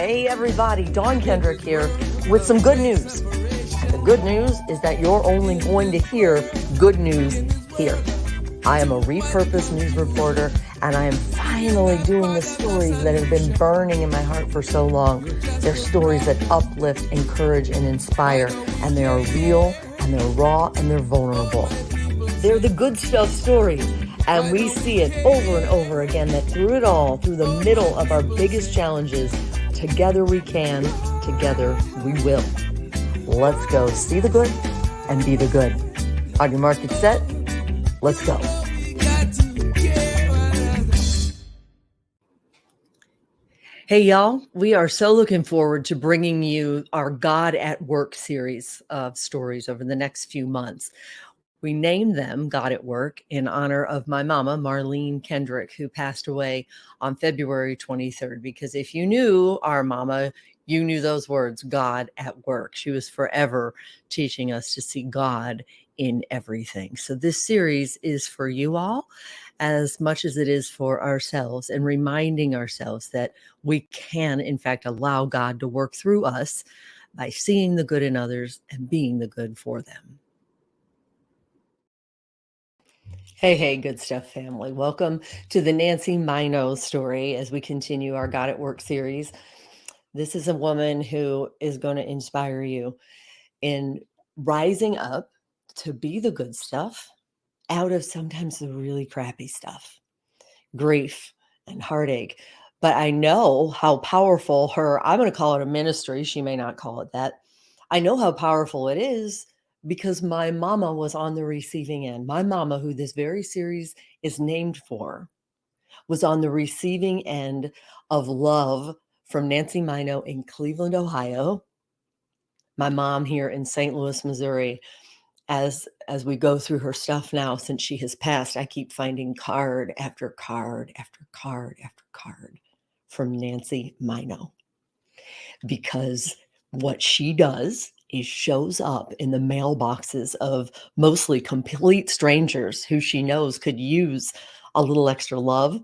Hey everybody, Dawn Kendrick here with some good news. And the good news is that you're only going to hear good news here. I am a repurposed news reporter, and I am finally doing the stories that have been burning in my heart for so long. They're stories that uplift, encourage, and inspire, and they are real, and they're raw, and they're vulnerable. They're the good stuff stories, and we see it over and over again that through it all, through the middle of our biggest challenges, together we can, together we will. Let's go see the good and be the good. On your mark, get set. Let's go. Hey, y'all. We are so looking forward to bringing you our God at Work series of stories over the next few months. We named them God at Work in honor of my mama, Marlene Kendrick, who passed away on February 23rd. Because if you knew our mama, you knew those words, God at Work. She was forever teaching us to see God in everything. So this series is for you all as much as it is for ourselves, and reminding ourselves that we can, in fact, allow God to work through us by seeing the good in others and being the good for them. Hey, good stuff, family. Welcome to the Nancy Mino story as we continue our God at Work series. This is a woman who is going to inspire you in rising up to be the good stuff out of sometimes the really crappy stuff, grief and heartache. But I know how powerful I'm going to call it a ministry. She may not call it that. I know how powerful it is because my mama was on the receiving end. My mama, who this very series is named for, was on the receiving end of love from Nancy Mino in Cleveland, Ohio. My mom here in St. Louis, Missouri. As we go through her stuff now, since she has passed, I keep finding card after card after card after card from Nancy Mino. Because what she does is shows up in the mailboxes of mostly complete strangers who she knows could use a little extra love,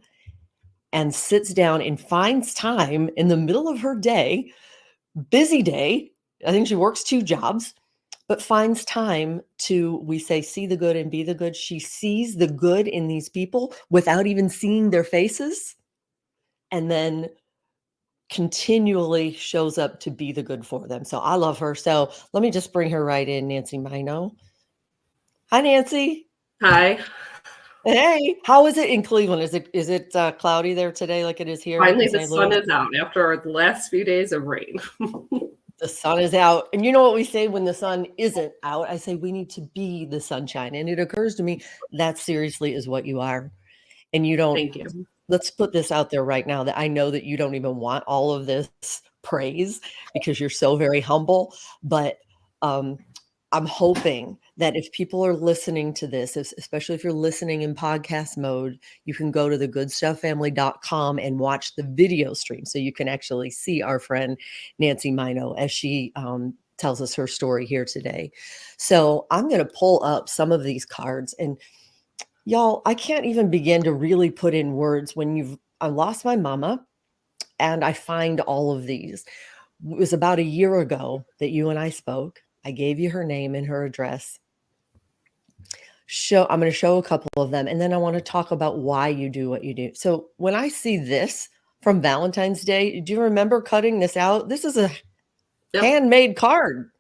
and sits down and finds time in the middle of her day, busy day. I think she works 2 jobs, but finds time to, we say, see the good and be the good. She sees the good in these people without even seeing their faces, and then continually shows up to be the good for them. So I love her. So let me just bring her right in, Nancy Mino. Hi, Nancy. Hi. Hey, how is it in Cleveland? Is it cloudy there today like it is here? Finally, the sun is out after the last few days of rain. The sun is out. And you know what we say when the sun isn't out? I say we need to be the sunshine. And it occurs to me that seriously is what you are. And you don't. Thank you. Let's put this out there right now that I know that you don't even want all of this praise because you're so very humble. But I'm hoping that if people are listening to this, especially if you're listening in podcast mode, you can go to thegoodstufffamily.com and watch the video stream so you can actually see our friend Nancy Mino as she tells us her story here today. So I'm going to pull up some of these cards, and y'all, I can't even begin to really put in words when I lost my mama and I find all of these. It was about a year ago that you and I spoke. I gave you her name and her address. I'm going to show a couple of them, and then I want to talk about why you do what you do. So when I see this from Valentine's Day, do you remember cutting this out? This is a handmade card.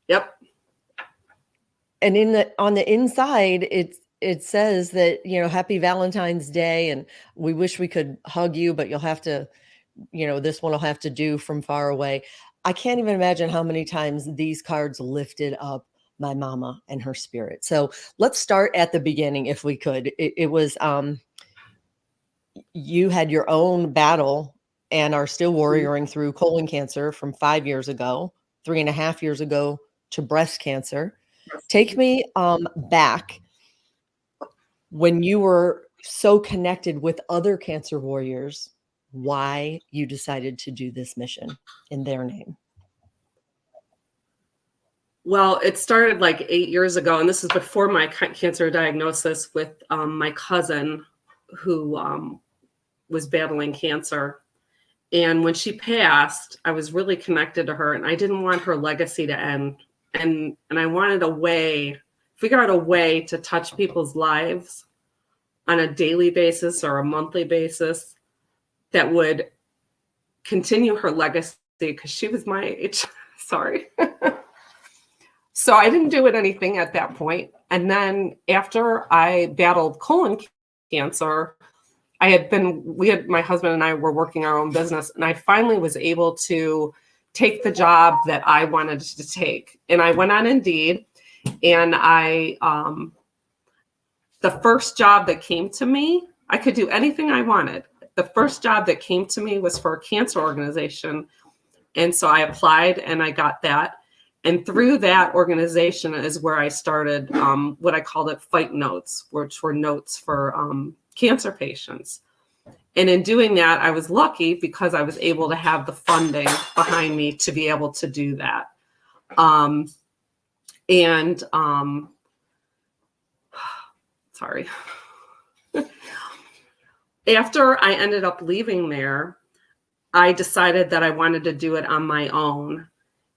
Yep. And on the inside, it says that, happy Valentine's Day, and we wish we could hug you, but you'll have to, this one will have to do from far away. I can't even imagine how many times these cards lifted up my mama and her spirit. So let's start at the beginning, if we could. It was, you had your own battle and are still warrioring through colon cancer from 5 years ago, 3.5 years ago to breast cancer. Take me back when you were so connected with other cancer warriors, why you decided to do this mission in their name. Well, it started like 8 years ago, and this is before my cancer diagnosis with my cousin who was battling cancer. And when she passed, I was really connected to her, and I didn't want her legacy to end. And I wanted figure out a way to touch people's lives on a daily basis or a monthly basis that would continue her legacy, because she was my age. Sorry. So I didn't do it anything at that point. And then after I battled colon cancer, my husband and I were working our own business, and I finally was able to take the job that I wanted to take. And I went on Indeed, and the first job that came to me, I could do anything I wanted. The first job that came to me was for a cancer organization. And so I applied and I got that. And through that organization is where I started what I called it fight notes, which were notes for cancer patients. And in doing that, I was lucky because I was able to have the funding behind me to be able to do that. Sorry. After I ended up leaving there, I decided that I wanted to do it on my own.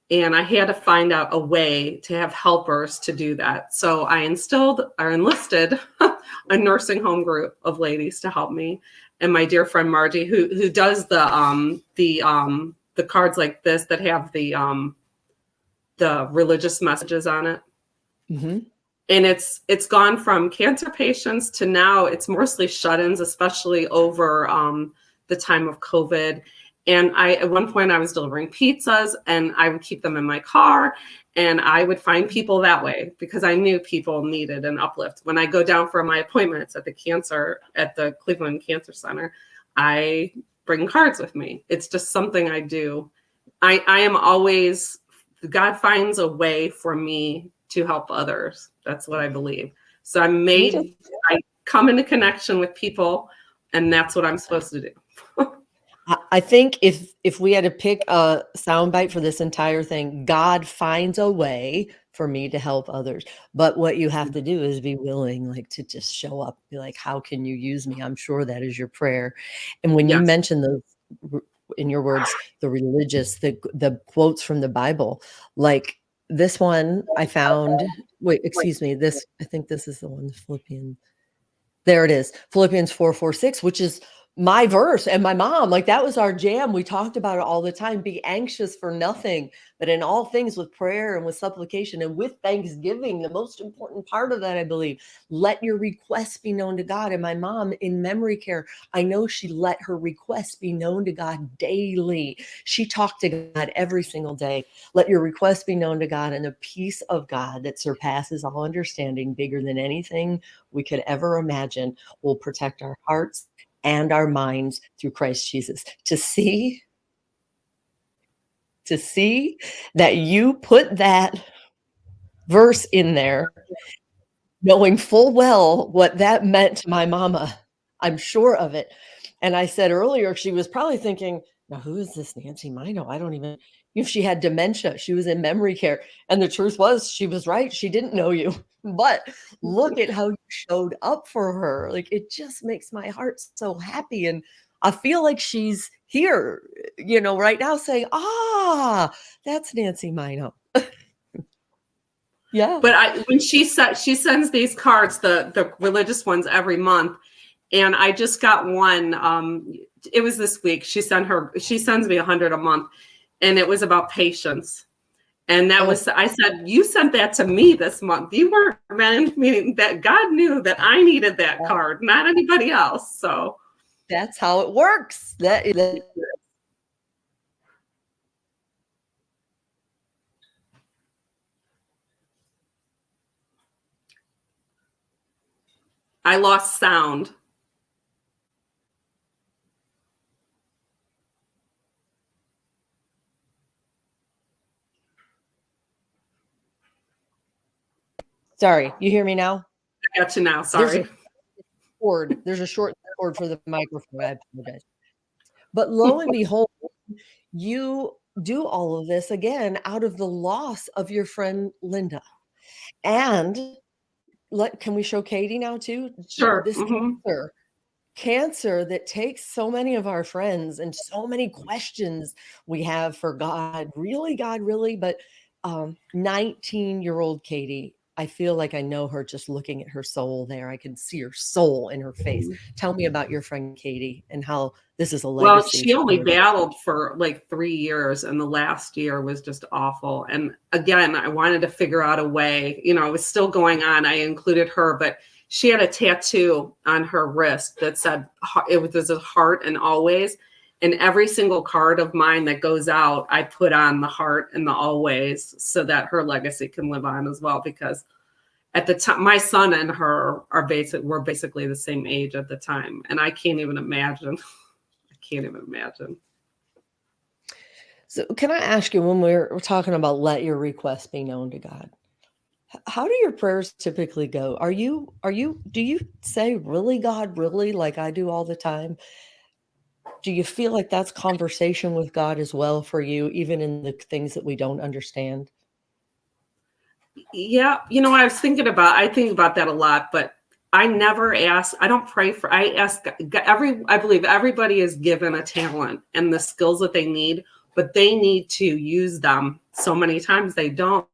And I had to find out a way to have helpers to do that. So I enlisted a nursing home group of ladies to help me. And my dear friend Margie, who does the cards like this that have the religious messages on it. Mm-hmm. And it's gone from cancer patients to now it's mostly shut-ins, especially over the time of COVID. And at one point I was delivering pizzas, and I would keep them in my car, and I would find people that way because I knew people needed an uplift. When I go down for my appointments at the Cleveland Cancer Center, I bring cards with me. It's just something I do. I am always, God finds a way for me to help others. That's what I believe. So I come into connection with people, and that's what I'm supposed to do. I think if we had to pick a soundbite for this entire thing, God finds a way for me to help others. But what you have to do is be willing, like, to just show up, be like, how can you use me? I'm sure that is your prayer. And when you Yes. mention those, in your words, the religious, the quotes from the Bible, like this one I found, wait, excuse me, I think this is the one, Philippians. There it is. Philippians 4:4-6, which is my verse and my mom. Like, that was our jam. We talked about it all the time. Be anxious for nothing, but in all things with prayer and with supplication and with thanksgiving. The most important part of that, I believe, let your requests be known to God. And my mom in memory care, I know she let her requests be known to God daily. She talked to God every single day. Let your requests be known to God, and the peace of God that surpasses all understanding, bigger than anything we could ever imagine, will protect our hearts and our minds through Christ Jesus. To see that you put that verse in there, knowing full well what that meant to my mama, I'm sure of it. And I said earlier, she was probably thinking, now who is this Nancy Mino? I don't even, if she had dementia, she was in memory care. And the truth was, she was right. She didn't know you. But look at how you showed up for her. Like, it just makes my heart so happy. And I feel like she's here, right now saying, that's Nancy Mino. Yeah. But when she sends these cards, the religious ones, every month, and I just got one. It was this week. She sends me 100 a month, and it was about patience. And I said, you sent that to me this month. You weren't meaning that. God knew that I needed that card, not anybody else. So that's how it works. I lost sound. Sorry, you hear me now? I got you now. Sorry. There's a short cord for the microphone. I apologize. But lo and behold, you do all of this again out of the loss of your friend Linda. And can we show Katie now too? Sure. This cancer cancer that takes so many of our friends and so many questions we have for God. Really, God, really? But 19-year-old Katie, I feel like I know her just looking at her soul there. I can see her soul in her face. Tell me about your friend Katie and how this is a Well, legacy she for only her. battled for like 3 years, and the last year was just awful. And again, I wanted to figure out a way, it was still going on. I included her, but she had a tattoo on her wrist that said, it was a heart and always. And every single card of mine that goes out, I put on the heart and the always so that her legacy can live on as well. Because at the time, my son and her were basically the same age at the time. And I can't even imagine. Can't even imagine. So can I ask you, when we're talking about let your request be known to God, how do your prayers typically go? Do you say really, God, really, like I do all the time? Do you feel like that's conversation with God as well for you, even in the things that we don't understand? Yeah, I think about that a lot, but I never ask, I don't pray for, I ask I believe everybody is given a talent and the skills that they need, but they need to use them. So many times they don't.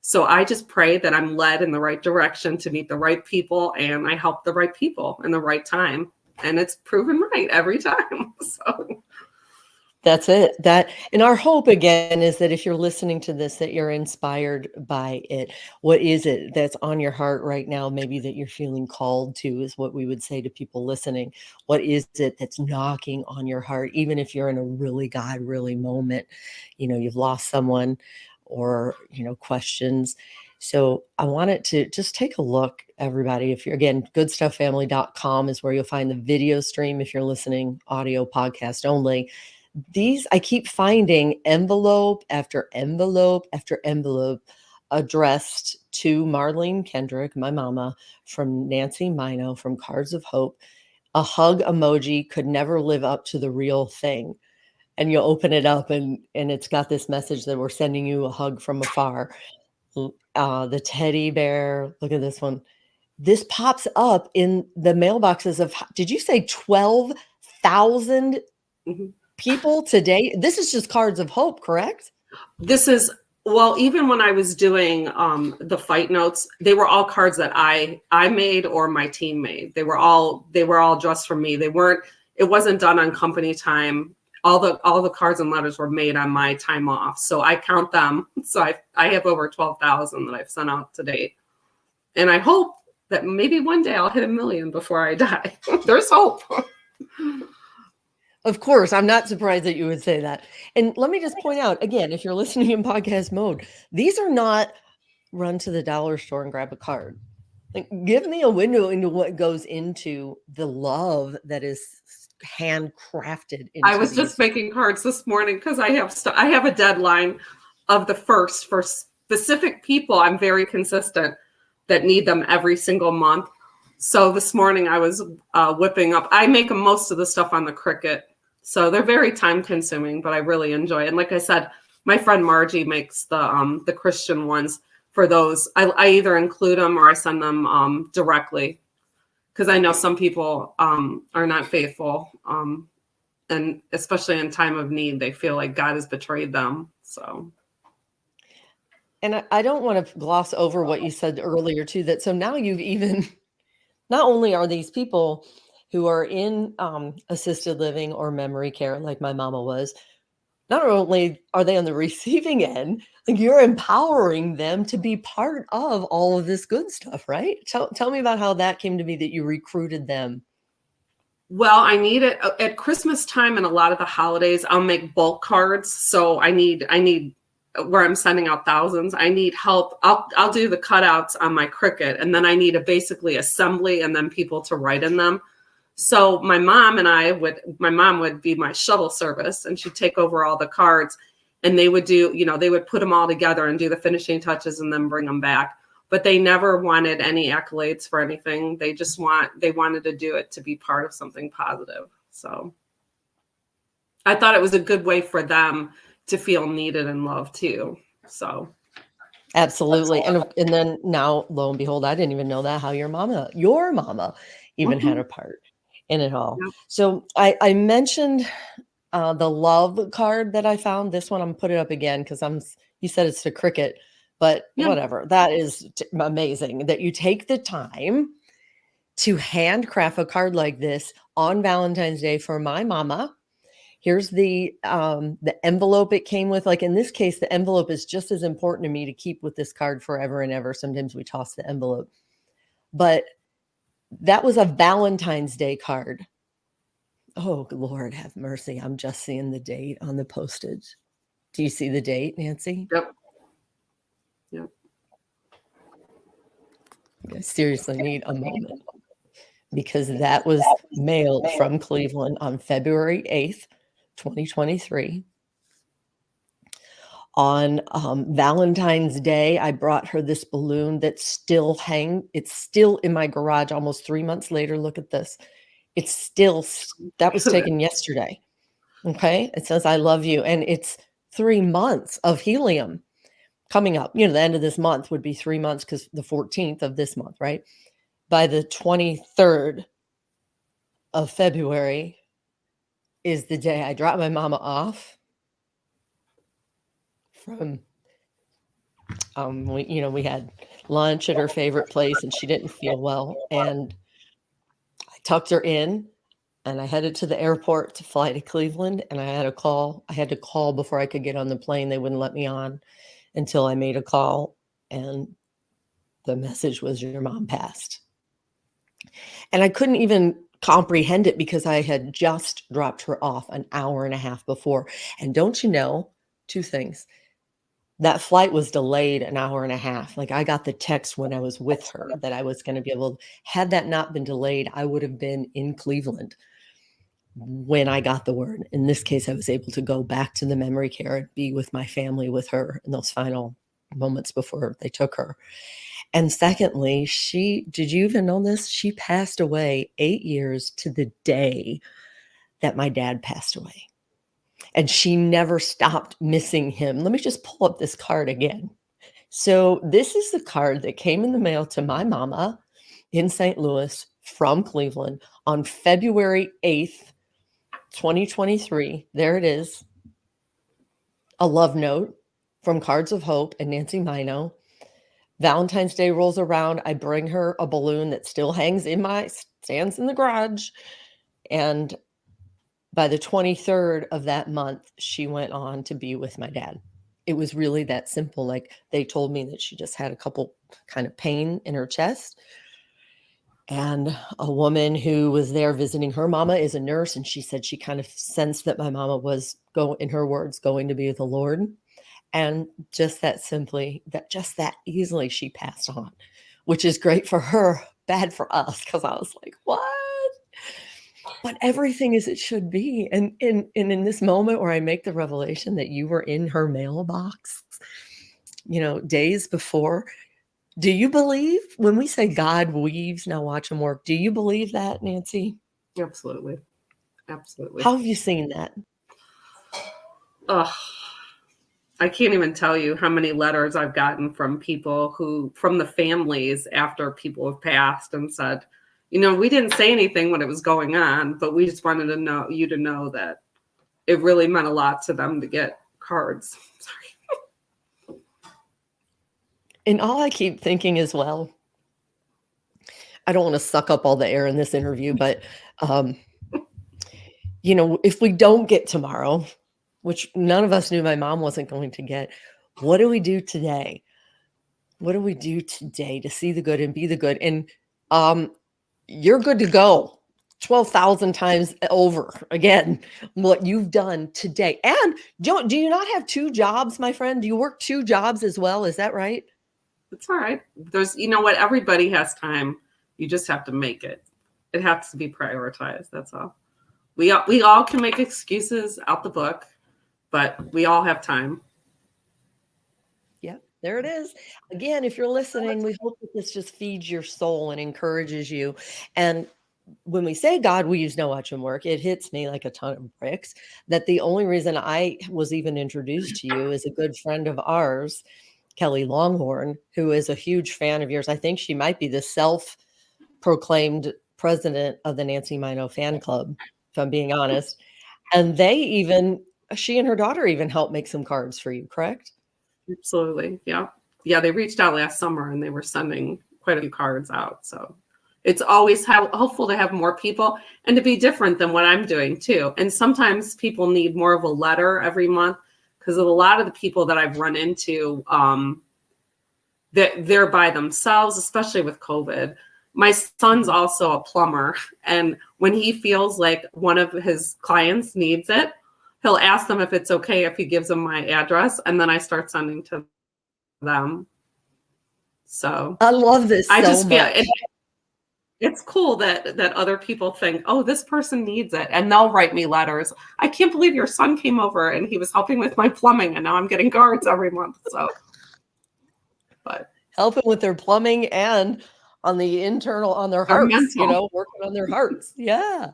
So I just pray that I'm led in the right direction to meet the right people, and I help the right people in the right time. And it's proven right every time. So That's it. And our hope again is that if you're listening to this, that you're inspired by it. What is it that's on your heart right now? Maybe that you're feeling called to, is what we would say to people listening. What is it that's knocking on your heart? Even if you're in a really God, really moment, you've lost someone, or, questions. So I wanted to just take a look, everybody. If you're, again, goodstufffamily.com is where you'll find the video stream. If you're listening audio podcast only, I keep finding envelope after envelope after envelope addressed to Marlene Kendrick, my mama, from Nancy Mino, from Cards of Hope. A hug emoji could never live up to the real thing. And you'll open it up, and it's got this message that we're sending you a hug from afar. The teddy bear, look at this one. This pops up in the mailboxes of, did you say 12,000 mhm. people today? This is just Cards of Hope, correct? This is, well, even when I was doing the fight notes, they were all cards that I made or my team made. They were all just for me. It wasn't done on company time. All the cards and letters were made on my time off. So I count them. So I have over 12,000 that I've sent out to date. And I hope that maybe one day I'll hit 1 million before I die. There's hope. Of course, I'm not surprised that you would say that. And let me just point out, again, if you're listening in podcast mode, these are not run to the dollar store and grab a card. Like, give me a window into what goes into the love that is handcrafted into I was these. just making cards this morning because I have a deadline of the 1st for specific people. I'm very consistent that need them every single month. So this morning I was whipping up. I make most of the stuff on the Cricut. So they're very time consuming, but I really enjoy it. And like I said, my friend Margie makes the Christian ones. For those, I either include them or I send them directly, because I know some people are not faithful. And especially in time of need, they feel like God has betrayed them. So. And I don't want to gloss over what you said earlier too, that so now you've even, not only are these people who are in assisted living or memory care, like my mama was, not only are they on the receiving end, like you're empowering them to be part of all of this good stuff, right? Tell me about how that came to be, that you recruited them. Well, I need it at Christmas time and a lot of the holidays. I'll make bulk cards. So I need where I'm sending out thousands. I need help. I'll do the cutouts on my Cricut, and then I need a basically assembly and then people to write in them. So my mom would be my shuttle service, and she'd take over all the cards, and they would they would put them all together and do the finishing touches and then bring them back. But they never wanted any accolades for anything. They wanted to do it to be part of something positive. So I thought it was a good way for them to feel needed and loved too. So Absolutely. And then now, lo and behold, I didn't even know that, how your mama even had a part in it all. Yep. So I mentioned the love card that I found. This one, I'm put it up again because you said it's to Cricket, but Yeah. whatever. That is amazing that you take the time to handcraft a card like this on Valentine's Day for my mama. Here's the envelope it came with. Like in this case, the envelope is just as important to me to keep with this card forever and ever. Sometimes we toss the envelope, but that was a Valentine's Day card. Oh, Lord have mercy. I'm just seeing the date on the postage. Do you see the date, Nancy? Yep. Yep. I seriously need a moment because that was mailed from Cleveland on February 8th, 2023. On Valentine's Day, I brought her this balloon that's still it's still in my garage almost 3 months later. Look at this. It's still, that was taken yesterday. Okay. It says, I love you. And it's 3 months of helium coming up. You know, the end of this month would be 3 months because the 14th of this month, right? By the 23rd of February is the day I dropped my mama off from, we had lunch at her favorite place and she didn't feel well. And I tucked her in and I headed to the airport to fly to Cleveland. And I had to call before I could get on the plane. They wouldn't let me on until I made a call. And the message was, your mom passed. And I couldn't even comprehend it because I had just dropped her off an hour and a half before. And don't you know, two things. That flight was delayed an hour and a half. Like I got the text when I was with her that I was going to be able, had that not been delayed, I would have been in Cleveland when I got the word. In this case, I was able to go back to the memory care and be with my family with her in those final moments before they took her. And secondly, did you even know this? She passed away 8 years to the day that my dad passed away. And she never stopped missing him. Let me just pull up this card again. So this is the card that came in the mail to my mama in St. Louis from Cleveland on February 8th, 2023. There it is. A love note from Cards of Hope and Nancy Mino. Valentine's Day rolls around. I bring her a balloon that still stands in the garage. And by the 23rd of that month, she went on to be with my dad. It was really that simple. Like they told me that she just had a couple kind of pain in her chest. And a woman who was there visiting her mama is a nurse. And she said she kind of sensed that my mama was, in her words, going to be with the Lord. And just that easily she passed on, which is great for her, bad for us. Cause I was like, what? But everything is it should be. And in this moment where I make the revelation that you were in her mailbox, days before, do you believe when we say God weaves, now watch him work? Do you believe that, Nancy? Absolutely. Absolutely. How have you seen that? Oh, I can't even tell you how many letters I've gotten from people from the families after people have passed and said, we didn't say anything when it was going on, but we just wanted you to know that it really meant a lot to them to get cards. Sorry. And all I keep thinking as well, I don't want to suck up all the air in this interview, but, if we don't get tomorrow, which none of us knew my mom wasn't going to get, what do we do today? What do we do today to see the good and be the good? And you're good to go 12,000 times over again, what you've done today. And do you not have 2 jobs, my friend? Do you work 2 jobs as well? Is that right? It's all right. There's, what, everybody has time. You just have to make it. It has to be prioritized. That's all. We all can make excuses out the book, but we all have time. Yep, there it is. Again, if you're listening, we hope that this just feeds your soul and encourages you. And when we say God, we use no watch and work, it hits me like a ton of bricks that the only reason I was even introduced to you is a good friend of ours, Kelly Longhorn, who is a huge fan of yours. I think she might be the self-proclaimed president of the Nancy Mino fan club, if I'm being honest. And she and her daughter even helped make some cards for you, correct? Absolutely. Yeah. Yeah. They reached out last summer and they were sending quite a few cards out. So it's always helpful to have more people and to be different than what I'm doing too. And sometimes people need more of a letter every month because of a lot of the people that I've run into, that they're by themselves, especially with COVID. My son's also a plumber. And when he feels like one of his clients needs it, he'll ask them if it's okay if he gives them my address. And then I start sending to them. So I love this I so just feel much. it's cool that other people think, oh, this person needs it. And they'll write me letters. I can't believe your son came over and he was helping with my plumbing and now I'm getting cards every month. So, but Helping with their plumbing and on their they're hearts, mental. working on their hearts. Yeah.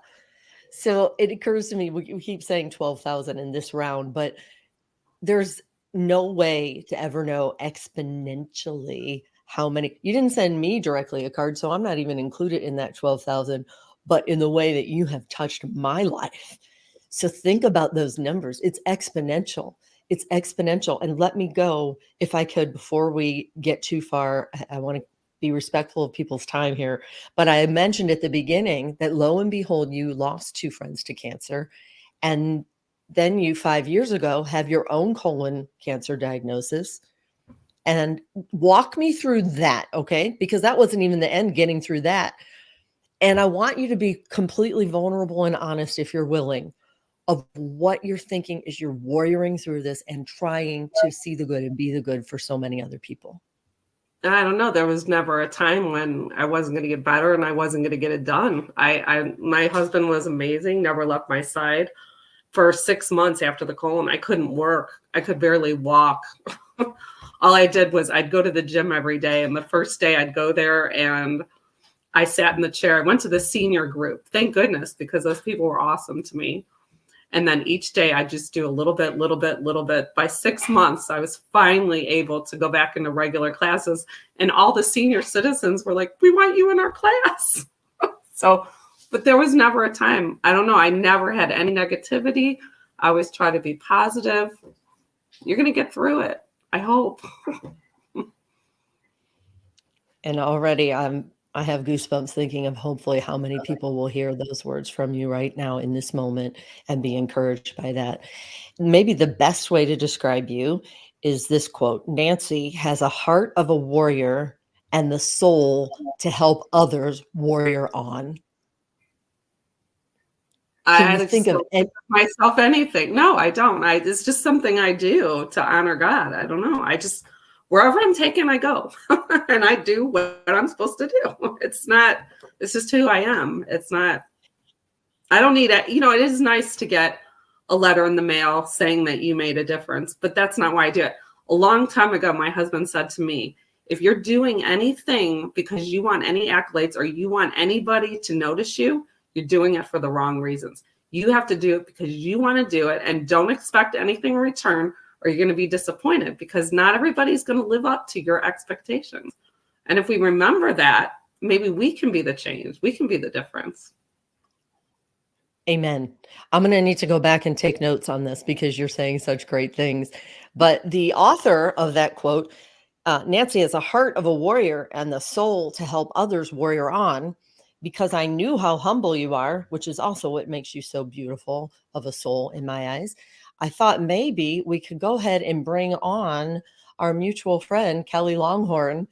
So it occurs to me, we keep saying 12,000 in this round, but there's no way to ever know exponentially how many. You didn't send me directly a card, so I'm not even included in that 12,000, but in the way that you have touched my life. So think about those numbers. It's exponential. It's exponential. And let me go, if I could, before we get too far, I want to be respectful of people's time here. But I mentioned at the beginning that lo and behold, you lost 2 friends to cancer. And then you 5 years ago have your own colon cancer diagnosis. And walk me through that, okay? Because that wasn't even the end, getting through that. And I want you to be completely vulnerable and honest, if you're willing, of what you're thinking as you're warrioring through this and trying to see the good and be the good for so many other people. I don't know. There was never a time when I wasn't going to get better and I wasn't going to get it done. My husband was amazing, never left my side. For 6 months after the colon, I couldn't work. I could barely walk. All I did was I'd go to the gym every day. And the first day I'd go there and I sat in the chair. I went to the senior group. Thank goodness, because those people were awesome to me. And then each day I just do a little bit, little bit, little bit. By 6 months, I was finally able to go back into regular classes. And all the senior citizens were like, we want you in our class. So, but there was never a time. I don't know. I never had any negativity. I always try to be positive. You're going to get through it. I hope. And already I have goosebumps thinking of hopefully how many people will hear those words from you right now in this moment and be encouraged by that. Maybe the best way to describe you is this quote: Nancy has a heart of a warrior and the soul to help others warrior on. Can you I think just of don't give myself anything. No, I don't. It's just something I do to honor God. I don't know. I just, wherever I'm taken, I go and I do what I'm supposed to do. It's just who I am. It's not, I don't need it. It is nice to get a letter in the mail saying that you made a difference, but that's not why I do it. A long time ago, my husband said to me, if you're doing anything because you want any accolades or you want anybody to notice you, you're doing it for the wrong reasons. You have to do it because you want to do it and don't expect anything in return or you're going to be disappointed because not everybody's going to live up to your expectations. And if we remember that, maybe we can be the change. We can be the difference. Amen. I'm going to need to go back and take notes on this because you're saying such great things. But the author of that quote, Nancy has a heart of a warrior and the soul to help others warrior on, because I knew how humble you are, which is also what makes you so beautiful of a soul in my eyes. I thought maybe we could go ahead and bring on our mutual friend, Kelly Longhorn,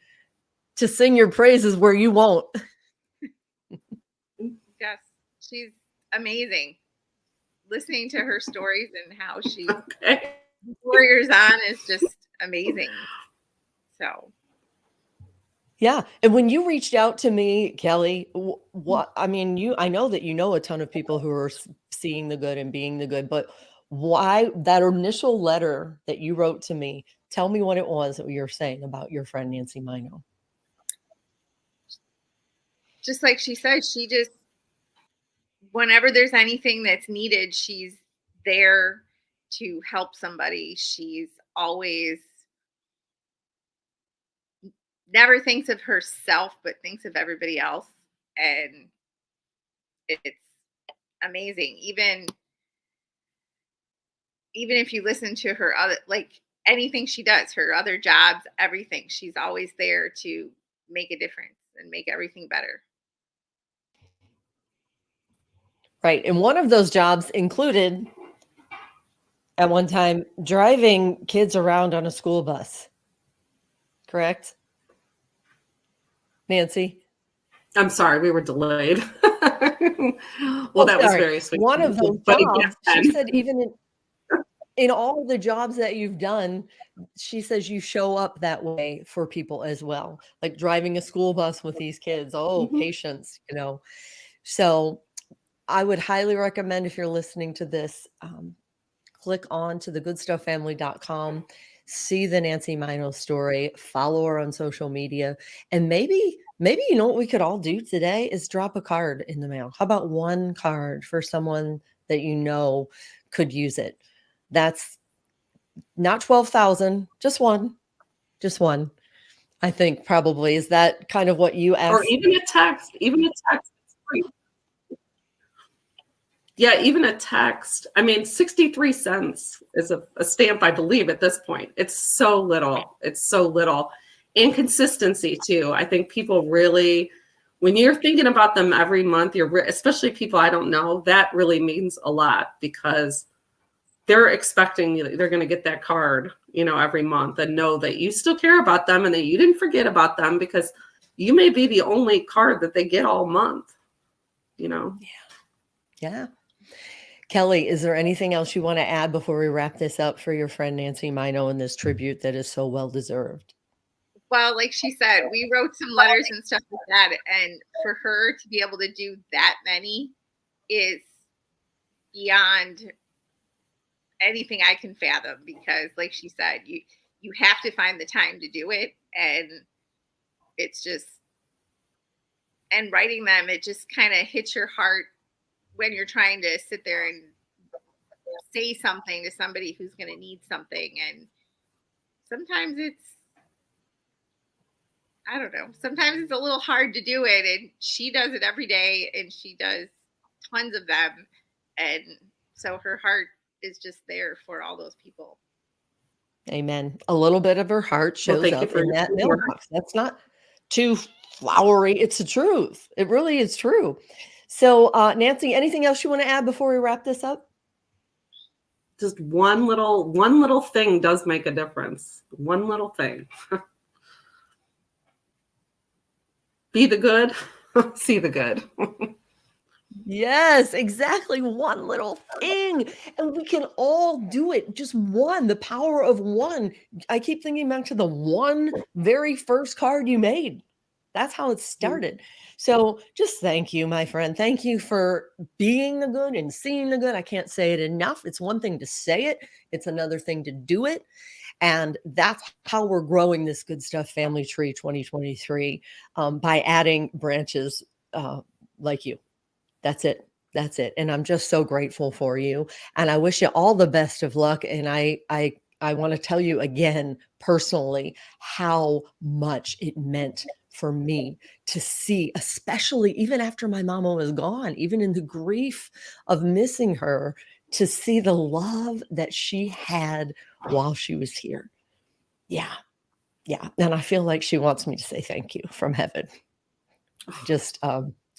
to sing your praises where you won't. Yes, she's amazing. Listening to her stories and how she warriors on is just amazing. So, Yeah. And when you reached out to me, Kelly, I know that you know a ton of people who are seeing the good and being the good, but why that initial letter that you wrote to me? Tell me what it was that you were saying about your friend Nancy Mino. just like she said, she just, whenever there's anything that's needed, she's there to help somebody. She's always never thinks of herself, but thinks of everybody else. And it's amazing. Even if you listen to her other, like anything she does, her other jobs, everything, she's always there to make a difference and make everything better. Right. And one of those jobs included at one time driving kids around on a school bus. Correct? Nancy? I'm sorry, we were delayed. Oh, that was sorry. very sweet. One of those But jobs, she again, said, even in all the jobs that you've done, she says you show up that way for people as well, like driving a school bus with these kids. Oh, mhm. patience, So I would highly recommend, if you're listening to this, click on to thegoodstufffamily.com, see the Nancy Mino story, follow her on social media, and maybe you know what we could all do today is drop a card in the mail. How about one card for someone that you know could use it? That's not 12,000, just one. I think probably. Is that kind of what you Or asked? even a text. Is free. Yeah, even a text. I mean, 63 cents is a stamp, I believe, at this point. It's so little. And consistency, too. I think people really, when you're thinking about them every month, especially people I don't know, that really means a lot, because they're expecting they're going to get that card, every month, and know that you still care about them and that you didn't forget about them, because you may be the only card that they get all month, Yeah. Kelly, is there anything else you want to add before we wrap this up for your friend Nancy Mino and this tribute that is so well deserved? Well, like she said, we wrote some letters and stuff like that. And for her to be able to do that many is beyond anything I can fathom, because like she said, you have to find the time to do it. And it's just, and writing them, it just kind of hits your heart when you're trying to sit there and say something to somebody who's going to need something. And sometimes I don't know, sometimes it's a little hard to do it. And she does it every day, and she does tons of them. And so her heart is just there for all those people. Amen. A little bit of her heart shows thank you up for in your that work. mailbox. That's not too flowery. It's the truth. It really is true. So, Nancy, anything else you want to add before we wrap this up? Just one little thing does make a difference. One little thing. Be the good, see the good. Yes, exactly. One little thing. And we can all do it. Just one, the power of one. I keep thinking back to the one very first card you made. That's how it started. So just thank you, my friend. Thank you for being the good and seeing the good. I can't say it enough. It's one thing to say it. It's another thing to do it. And that's how we're growing this Good Stuff Family Tree 2023, by adding branches like you. That's it. And I'm just so grateful for you. And I wish you all the best of luck. And I want to tell you again, personally, how much it meant for me to see, especially even after my mama was gone, even in the grief of missing her, to see the love that she had while she was here. Yeah. And I feel like she wants me to say thank you from heaven.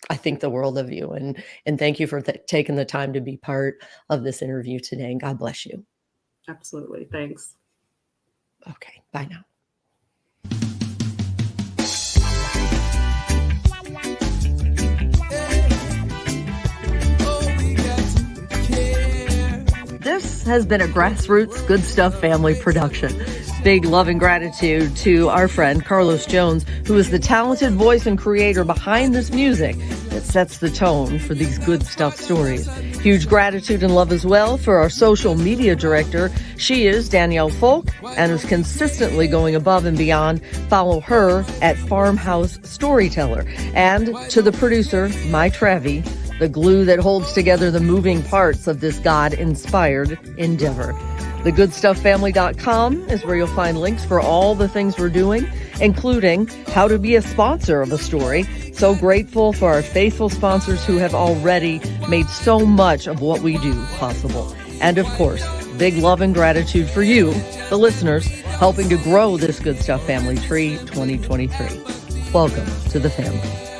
I think the world of you, and thank you for taking the time to be part of this interview today. And God bless you. Absolutely. Thanks. Okay. Bye now. This has been a Grassroots Good Stuff family production. Big love and gratitude to our friend Carlos Jones, who is the talented voice and creator behind this music that sets the tone for these good stuff stories. Huge gratitude and love as well for our social media director. She is Danielle Folk and is consistently going above and beyond. Follow her at Farmhouse Storyteller. And to the producer, My Travi, the glue that holds together the moving parts of this God-inspired endeavor. TheGoodStuffFamily.com is where you'll find links for all the things we're doing, including how to be a sponsor of a story. So grateful for our faithful sponsors who have already made so much of what we do possible. And of course, big love and gratitude for you, the listeners, helping to grow this Good Stuff family tree 2023. Welcome to the family.